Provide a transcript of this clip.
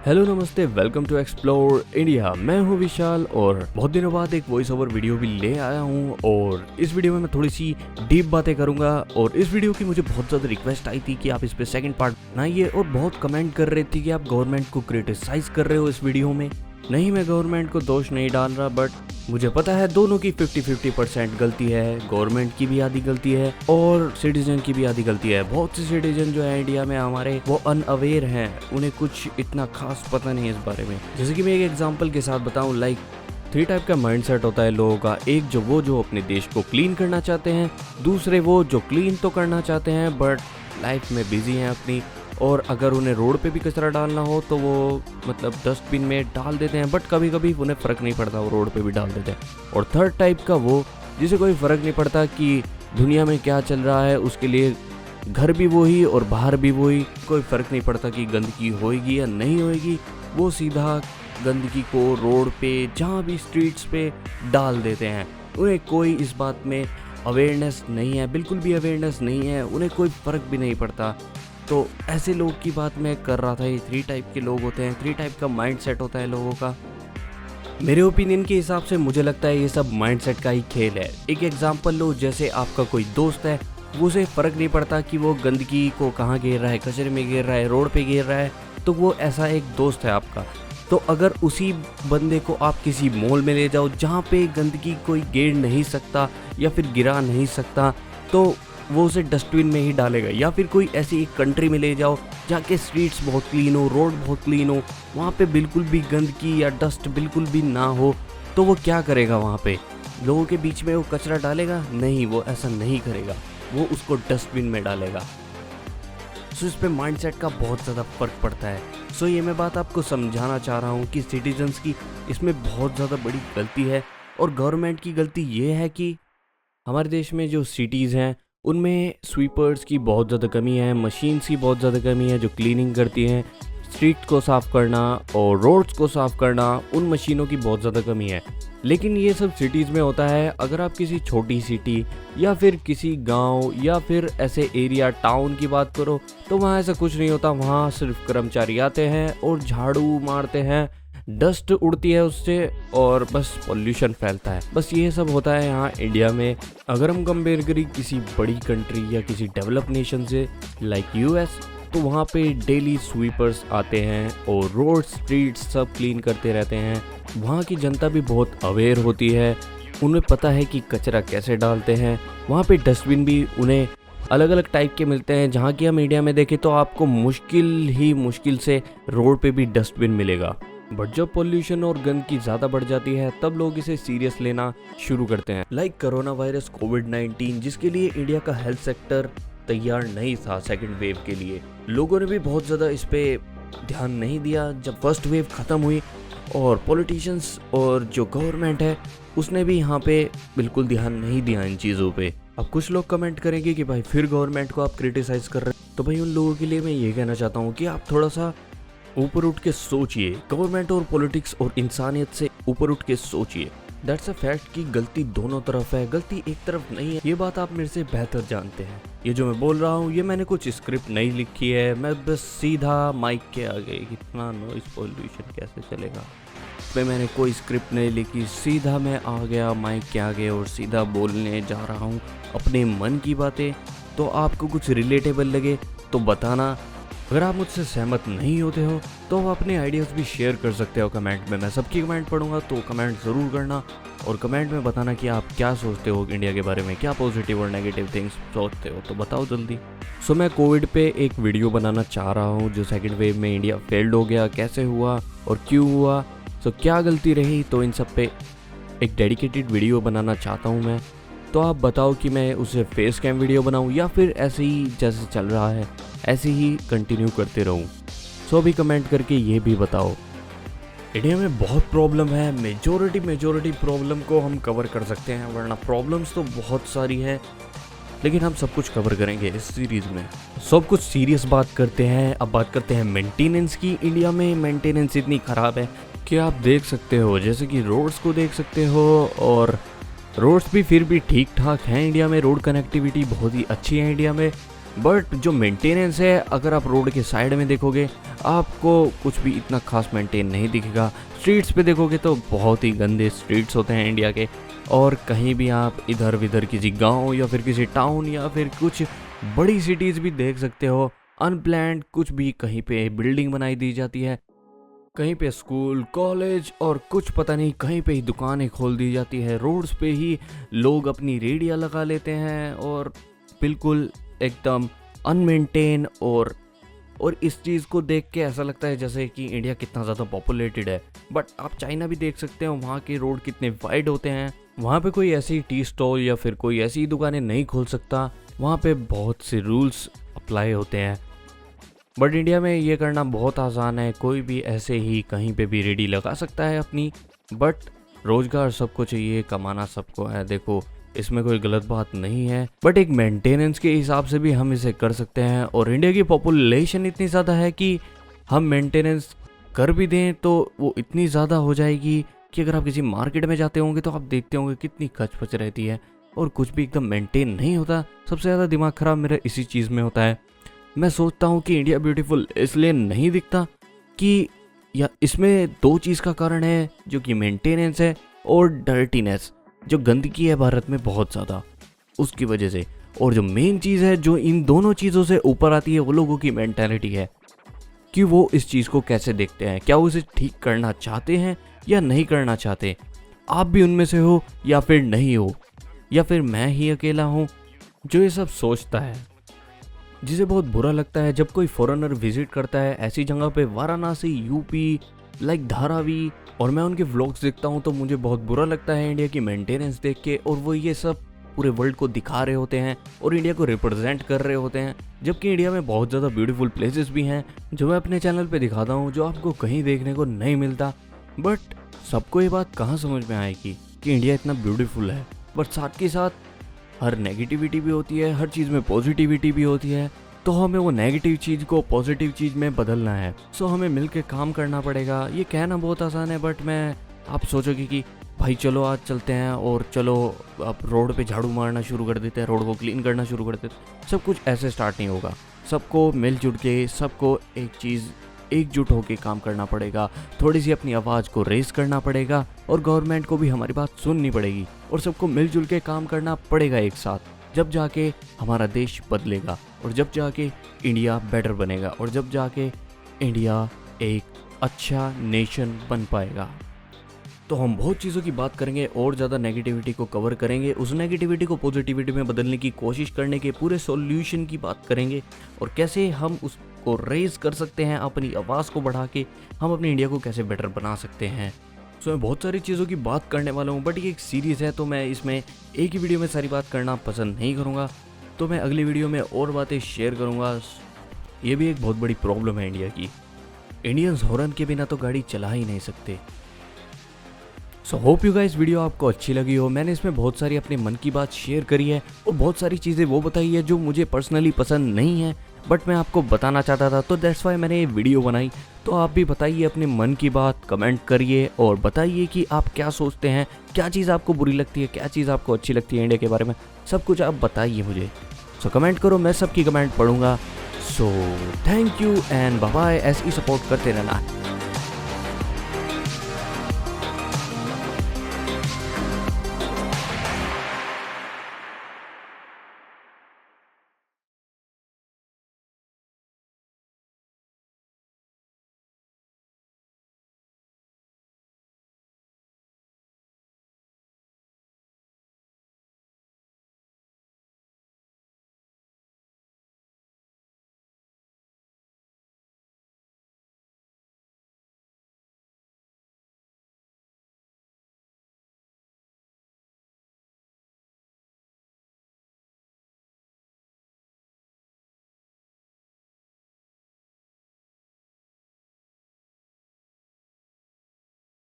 Hello नमस्ते, welcome to explore India. मैं हूं विशाल और बहुत दिनों बाद एक वॉइस ओवर वीडियो भी ले आया हूं। और इस वीडियो में मैं थोड़ी सी डीप बातें करूंगा। और इस वीडियो की मुझे बहुत ज़्यादा रिक्वेस्ट आई थी कि आप इस पे सेकंड पार्ट बनाइए, और बहुत कमेंट कर रहे थे कि आप गवर्नमेंट को क्रिटिसाइज कर रहे हो इस वीडियो में। नहीं, मैं गवर्नमेंट को दोष नहीं डाल रहा, बट मुझे पता है दोनों की 50-50% गलती है। गवर्नमेंट की भी आधी गलती है और सिटीजन की भी आधी गलती है। बहुत से सिटीजन जो है इंडिया में हमारे, वो अनअवेयर हैं, उन्हें कुछ इतना खास पता नहीं है इस बारे में। जैसे कि मैं एक एग्जांपल के साथ बताऊं, लाइक 3 टाइप का माइंडसेट होता है लोगों का। एक जो अपने देश को क्लीन करना चाहते हैं, दूसरे वो जो क्लीन तो करना चाहते हैं बट लाइफ में बिजी हैं अपनी, और अगर उन्हें रोड पे भी कचरा डालना हो तो वो मतलब डस्टबिन में डाल देते हैं, बट कभी कभी उन्हें फ़र्क नहीं पड़ता, वो रोड पे भी डाल देते हैं। और थर्ड टाइप का वो जिसे कोई फ़र्क नहीं पड़ता कि दुनिया में क्या चल रहा है, उसके लिए घर भी वही और बाहर भी वही, कोई फ़र्क नहीं पड़ता कि गंदगी होएगी या नहीं होएगी, वो सीधा गंदगी को रोड पे जहाँ भी स्ट्रीट्स पे डाल देते हैं। उन्हें कोई इस बात में अवेयरनेस नहीं है, बिल्कुल भी अवेयरनेस नहीं है, उन्हें कोई फ़र्क भी नहीं पड़ता। तो ऐसे लोग की बात मैं कर रहा था। ये 3 टाइप के लोग होते हैं, 3 टाइप का माइंडसेट होता है लोगों का। मेरे ओपिनियन के हिसाब से मुझे लगता है ये सब माइंडसेट का ही खेल है। एक एग्जांपल लो, जैसे आपका कोई दोस्त है, उसे फ़र्क नहीं पड़ता कि वो गंदगी को कहाँ गिर रहा है, कचरे में गिर रहा है, रोड पे गिर रहा है, तो वो ऐसा एक दोस्त है आपका। तो अगर उसी बंदे को आप किसी मॉल में ले जाओ जहाँ पे गंदगी कोई गिर नहीं सकता या फिर गिरा नहीं सकता, तो वो उसे डस्टबिन में ही डालेगा। या फिर कोई ऐसी एक कंट्री में ले जाओ जहाँ के स्ट्रीट्स बहुत क्लीन हो, रोड बहुत क्लीन हो, वहाँ पे बिल्कुल भी गंदगी या डस्ट बिल्कुल भी ना हो, तो वो क्या करेगा? वहाँ पे लोगों के बीच में वो कचरा डालेगा? नहीं, वो ऐसा नहीं करेगा, वो उसको डस्टबिन में डालेगा। सो इस पे माइंडसेट का बहुत ज़्यादा फ़र्क पड़ता है। सो ये मैं बात आपको समझाना चाह रहा हूँ कि सिटीजन्स की इसमें बहुत ज़्यादा बड़ी गलती है। और गवर्नमेंट की गलती ये है कि हमारे देश में जो सिटीज़ हैं उनमें स्वीपर्स की बहुत ज़्यादा कमी है, मशीन्स की बहुत ज़्यादा कमी है जो क्लीनिंग करती हैं। स्ट्रीट को साफ़ करना और रोड्स को साफ़ करना, उन मशीनों की बहुत ज़्यादा कमी है। लेकिन ये सब सिटीज़ में होता है। अगर आप किसी छोटी सिटी या फिर किसी गांव या फिर ऐसे एरिया टाउन की बात करो, तो वहाँ ऐसा कुछ नहीं होता। वहाँ सिर्फ कर्मचारी आते हैं और झाड़ू मारते हैं, डस्ट उड़ती है उससे, और बस पॉल्यूशन फैलता है। बस ये सब होता है यहाँ इंडिया में। अगर हम कंपेयर करें किसी बड़ी कंट्री या किसी डेवलप नेशन से, लाइक यूएस, तो वहाँ पे डेली स्वीपर्स आते हैं और रोड स्ट्रीट सब क्लीन करते रहते हैं। वहाँ की जनता भी बहुत अवेयर होती है, उन्हें पता है कि कचरा कैसे डालते हैं। वहाँ पे डस्टबिन भी उन्हें अलग अलग टाइप के मिलते हैं। जहाँ की हम इंडिया में देखें तो आपको मुश्किल से रोड पे भी डस्टबिन मिलेगा। बट जब पोल्यूशन और गंदगी ज़्यादा बढ़ जाती है तब लोग इसे सीरियस लेना शुरू करते हैं। लाइक कोरोना वायरस कोविड-19, जिसके लिए इंडिया का हेल्थ सेक्टर तैयार नहीं था सेकंड वेव के लिए। लोगों ने भी बहुत ज़्यादा इस पे ध्यान नहीं दिया। जब फर्स्ट वेव ख़त्म हुई और पॉलिटिशियंस और जो गवर्नमेंट है उसने भी यहाँ पे बिल्कुल ध्यान नहीं दिया इन चीज़ों पे। अब कुछ लोग कमेंट करेंगे कि भाई फिर गवर्नमेंट को आप क्रिटिसाइज़ कर रहे हैं। तो भाई उन लोगों के लिए मैं ये कहना चाहता हूँ कि आप थोड़ा सा ऊपर उठ के सोचिए। गवर्नमेंट और पॉलिटिक्स और इंसानियत से ऊपर उठ के सोचिए। दैट्स अ फैक्ट कि गलती दोनों तरफ है, गलती एक तरफ नहीं है। ये बात आप मेरे से बेहतर जानते हैं। ये जो मैं बोल रहा हूँ ये मैंने कुछ स्क्रिप्ट नहीं लिखी है, मैं बस सीधा माइक के आगे, इतना नॉइस पॉल्यूशन कैसे चलेगा, पे मैंने कोई स्क्रिप्ट नहीं लिखी, सीधा मैं आ गया माइक के आगे और सीधा बोलने जा रहा हूँ अपने मन की बातें। तो आपको कुछ रिलेटेबल लगे तो बताना। अगर आप मुझसे सहमत नहीं होते हो तो आप अपने आइडियाज़ भी शेयर कर सकते हो कमेंट में। मैं सबकी कमेंट पढ़ूंगा, तो कमेंट ज़रूर करना और कमेंट में बताना कि आप क्या सोचते हो इंडिया के बारे में, क्या पॉजिटिव और नेगेटिव थिंग्स सोचते हो, तो बताओ जल्दी। सो मैं कोविड पे एक वीडियो बनाना चाह रहा हूँ, जो सेकेंड वेव में इंडिया फेल्ड हो गया, कैसे हुआ और क्यों हुआ, सो क्या गलती रही, तो इन सब पे एक डेडिकेटेड वीडियो बनाना चाहता हूँ मैं। तो आप बताओ कि मैं उसे फेस कैम वीडियो बनाऊँ या फिर ऐसे ही जैसे चल रहा है ऐसे ही कंटिन्यू करते रहूँ। सो भी कमेंट करके ये भी बताओ। इंडिया में बहुत प्रॉब्लम है, मेजोरिटी प्रॉब्लम को हम कवर कर सकते हैं, वरना प्रॉब्लम्स तो बहुत सारी हैं, लेकिन हम सब कुछ कवर करेंगे इस सीरीज़ में। सब कुछ सीरियस बात करते हैं। अब बात करते हैं मेंटेनेंस की। इंडिया में मेंटेनेंस इतनी ख़राब है कि आप देख सकते हो, जैसे कि रोड्स को देख सकते हो, और रोड्स भी फिर भी ठीक ठाक हैं इंडिया में। रोड कनेक्टिविटी बहुत ही अच्छी है इंडिया में, बट जो मेंटेनेंस है, अगर आप रोड के साइड में देखोगे आपको कुछ भी इतना खास मेंटेन नहीं दिखेगा। स्ट्रीट्स पे देखोगे तो बहुत ही गंदे स्ट्रीट्स होते हैं इंडिया के, और कहीं भी आप इधर विधर किसी गांव या फिर किसी टाउन या फिर कुछ बड़ी सिटीज़ भी देख सकते हो, अनप्लैन्ड कुछ भी कहीं पे बिल्डिंग बनाई दी जाती है, कहीं पे स्कूल कॉलेज और कुछ पता नहीं कहीं पे ही दुकानें खोल दी जाती है, रोड्स पे ही लोग अपनी रेडियां लगा लेते हैं और बिल्कुल एकदम अनमेंटेन। और इस चीज़ को देख के ऐसा लगता है जैसे कि इंडिया कितना ज़्यादा पॉपुलेटेड है। बट आप चाइना भी देख सकते हो, वहाँ के रोड कितने वाइड होते हैं, वहाँ पे कोई ऐसी टी स्टॉल या फिर कोई ऐसी दुकानें नहीं खोल सकता, वहाँ पे बहुत से रूल्स अप्लाई होते हैं। बट इंडिया में ये करना बहुत आसान है, कोई भी ऐसे ही कहीं पे भी रेडी लगा सकता है अपनी। बट रोजगार सबको चाहिए, कमाना सबको है, देखो इसमें कोई गलत बात नहीं है, बट एक मेंटेनेंस के हिसाब से भी हम इसे कर सकते हैं। और इंडिया की पॉपुलेशन इतनी ज़्यादा है कि हम मेंटेनेंस कर भी दें तो वो इतनी ज़्यादा हो जाएगी कि अगर आप किसी मार्केट में जाते होंगे तो आप देखते होंगे कितनी खच रहती है और कुछ भी एकदम मेंटेन नहीं होता। सबसे ज़्यादा दिमाग ख़राब मेरा इसी चीज़ में होता है। मैं सोचता हूँ कि इंडिया ब्यूटीफुल इसलिए नहीं दिखता कि या इसमें दो चीज़ का कारण है, जो कि मेंटेनेंस है और डर्टीनेस, जो गंदगी है भारत में बहुत ज़्यादा, उसकी वजह से। और जो मेन चीज़ है जो इन दोनों चीज़ों से ऊपर आती है वो लोगों की मेंटालिटी है कि वो इस चीज़ को कैसे देखते हैं, क्या वो इसे ठीक करना चाहते हैं या नहीं करना चाहते। आप भी उनमें से हो या फिर नहीं हो, या फिर मैं ही अकेला हूँ जो ये सब सोचता है, जिसे बहुत बुरा लगता है जब कोई फॉरेनर विजिट करता है ऐसी जगह पे, वाराणसी, यूपी, लाइक धारावी, और मैं उनके व्लॉग्स देखता हूँ तो मुझे बहुत बुरा लगता है इंडिया की मेंटेनेंस देख के। और वो ये सब पूरे वर्ल्ड को दिखा रहे होते हैं और इंडिया को रिप्रेजेंट कर रहे होते हैं, जबकि इंडिया में बहुत ज़्यादा ब्यूटीफुल प्लेसेस भी हैं जो मैं अपने चैनल पे दिखाता हूँ, जो आपको कहीं देखने को नहीं मिलता। बट सबको ये बात कहाँ समझ में आएगी कि इंडिया इतना ब्यूटीफुल है, बट साथ के साथ हर नेगेटिविटी भी होती है, हर चीज़ में पॉजिटिविटी भी होती है। तो हमें वो नेगेटिव चीज़ को पॉजिटिव चीज़ में बदलना है। सो हमें मिलकर काम करना पड़ेगा। ये कहना बहुत आसान है, बट मैं आप सोचोगे कि भाई चलो आज चलते हैं और चलो अब रोड पे झाड़ू मारना शुरू कर देते हैं, रोड को क्लीन करना शुरू कर देते हैं। सब कुछ ऐसे स्टार्ट नहीं होगा। सबको मिलजुल के, सबको एक चीज़ एकजुट होकर काम करना पड़ेगा, थोड़ी सी अपनी आवाज़ को रेस करना पड़ेगा और गवर्नमेंट को भी हमारी बात सुननी पड़ेगी और सबको मिलजुल के काम करना पड़ेगा एक साथ। जब जाके हमारा देश बदलेगा और जब जाके इंडिया बेटर बनेगा और जब जाके इंडिया एक अच्छा नेशन बन पाएगा। तो हम बहुत चीज़ों की बात करेंगे और ज़्यादा नेगेटिविटी को कवर करेंगे, उस नेगेटिविटी को पॉजिटिविटी में बदलने की कोशिश करने के पूरे सॉल्यूशन की बात करेंगे और कैसे हम उसको रेज कर सकते हैं, अपनी आवाज़ को बढ़ा के हम अपनी इंडिया को कैसे बेटर बना सकते हैं। सो मैं बहुत सारी चीज़ों की बात करने वाला हूँ, बट ये एक सीरीज़ है तो मैं इसमें एक ही वीडियो में सारी बात करना पसंद नहीं करूँगा, तो मैं अगली वीडियो में और बातें शेयर करूँगा। ये भी एक बहुत बड़ी प्रॉब्लम है इंडिया की, इंडियंस हॉर्न के बिना तो गाड़ी चला ही नहीं सकते। So hope you guys video आपको अच्छी लगी हो। मैंने इसमें बहुत सारी अपने मन की बात शेयर करी है और बहुत सारी चीज़ें वो बताई है जो मुझे पर्सनली पसंद नहीं है, बट मैं आपको बताना चाहता था, तो दैट्स वाई मैंने ये वीडियो बनाई। तो आप भी बताइए अपने मन की बात, कमेंट करिए और बताइए कि आप क्या सोचते हैं, क्या चीज़ आपको बुरी लगती है, क्या चीज़ आपको अच्छी लगती है इंडिया के बारे में, सब कुछ आप बताइए मुझे। सो कमेंट करो, मैं सबकी कमेंट पढ़ूंगा। So thank you and bye bye, ऐसे ही सपोर्ट करते रहना।